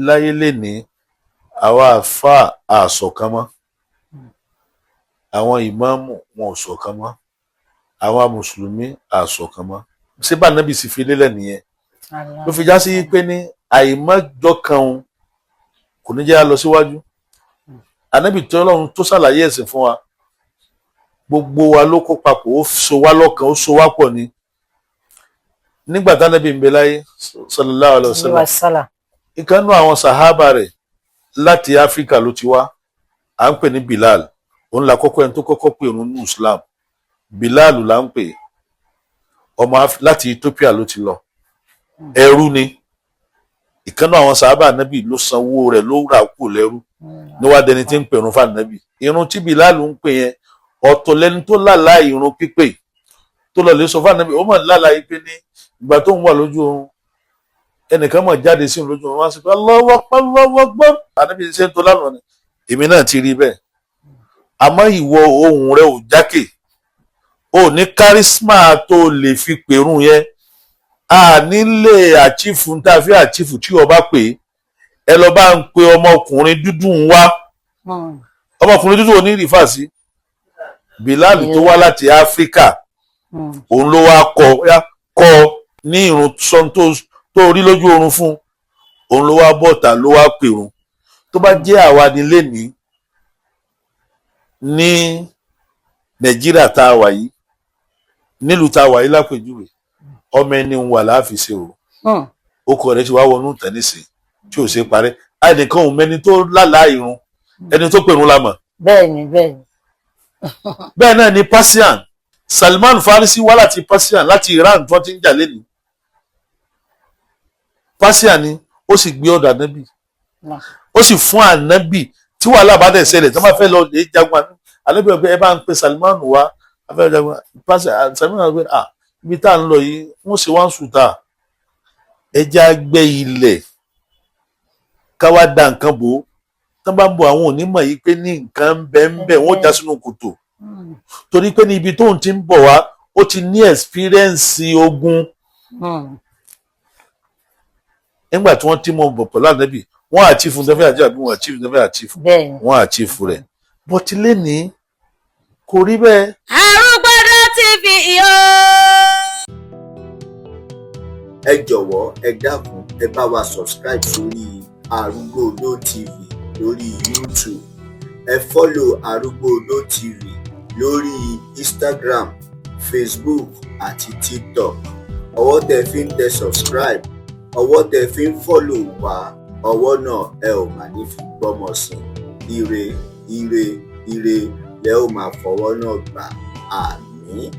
láyé lénìí àwa àfà àṣọ̀kan mọ́, àwọn ìmáàmù wọn ò ṣọ̀kan mọ́, àwa mùsùlùmí àṣọ̀kan mọ́. Ṣé bá nábì sì fi lélẹ̀ nìyẹn ló fi já sí pé ní àìmọ́jọ̀kan kò ní jẹ́ á lọ síwájú. Ànábì tí Ọlọ́run tó ṣàlàyé ẹ̀sìn fún wa gbogbo wa ló kó papọ̀, ó so wá lọ́kan, ó so wá pọ̀ ni. Nígbà tánábì ń bẹ láyé sallallahu alaihi wasallam, ìkànnú àwọn sàhábà rẹ̀ láti Áfíríkà ló ti wá, à ń pè ní Bilal. Òun la kọ́kọ́ ẹni tó kọ́kọ́ pè òun ní Islam. Bilal là ń pè, ọmọ láti Ethiopia ló ti lọ, ẹrú ni. Ìkànnú àwọn sàhábà Ànábì ló sanwó rẹ̀, ló rà kú lẹ́rú níwájú ẹni tí ń pèrún fún Ànábì. Irun tí Bilal ń pè yẹn ọ̀tọ̀ lẹ́ni tó lálàá irun pípé tó lọ lè sọ fún Ànábì. Ó mọ̀ lálàá yìí pé ní ìgbà tó ń wà lójú oorun ẹnìkan mọ̀ jáde sí òun lójú oorun, wá sí pé Allahu Akbar, Allahu Akbar. Ànábì ṣe ń tó lánàá ni èmi náà ti rí bẹ́ẹ̀. Àmọ́ ìwọ ohùn rẹ ò jákè, ò ní kárísímà tó lè fi pèrún yẹn. A nílé àchífù tá a fi àchífù tí ọba pè ẹ lọ bá ń pe ọmọkùnrin dúdú ń wá. Ọmọkùnrin dúdú ò ní rìfà sí Bilal tó wá láti Áfíríkà, òun ló wá kọ ní irun sọ́n tó rí lójú oorun fún, òun ló wá bọ́ta ló wá pèrún. Tó bá jẹ́ àwa ni lénìí ní Nàìjíríà tá a wà yìí, nílùú tá a wà yìí lápèjúwe, ọmọ ẹni ń wà láàfin ṣe o, ó kọ rẹ ti wá wọnú tẹnísì tí ò ṣe parẹ́. Àìnìkan òun mẹni tó lálàá irun, ẹni tó pèrún la mọ̀. Bẹ́ẹ̀ náà ni Persian. Salman Farisi wá láti Persian, láti Iran tó ti ń jà lẹ́nu. Persian ni ó sì gbé ọ̀dọ̀ Ànábì, ó sì fún Ànábì tí wàhálà bá dẹ̀ ṣẹlẹ̀ tó máa fẹ́ lọ lè jagun Ànábì ọ̀gbẹ́ ẹ bá ń pe Salman wá afẹ́ jagun Persian. Salman ọ̀gbẹ́ ibi tá à ń lọ yìí wọ́n sì wá ń sùtà, ẹja gbẹ́ ilẹ̀ káwá da nǹkan bò ó. Tán bá ń bọ̀ àwọn onímọ̀ yìí pé ní nǹkan ń bẹ wọ́n já sínú kòtò, torí pé ní ibi tó ń ti ń bọ̀ wá ó ti ní ẹ̀sìpírẹ́ǹsì ogun. Nígbà tí wọ́n ti mọ̀ bọ̀ pẹ̀lú Ànábì, wọ́n àchífù tẹ́fẹ́ àjẹ́ àbí wọ́n àchífù tẹ́fẹ́ àchífù, wọ́n àchífù rẹ̀. Bọ́tí lénìí kò rí bẹ́ẹ̀. Arúgbọ́dọ̀ TV yó. Ẹ jọ̀wọ́ ẹ dákun ẹ bá wa subscribe sórí Arugbodo TV lórí YouTube. Ẹ follow Arugbodo TV lórí Instagram, Facebook àti TikTok. Ọwọ́ tẹ́ fi ń tẹ subscribe, ọwọ́ tẹ́ fi ń follow wa, ọwọ́ náà ẹ ò mà ní fi gbọ́mọ sí. Ire ire ire lẹ ó máa fọwọ́ náà gbà. Àmín.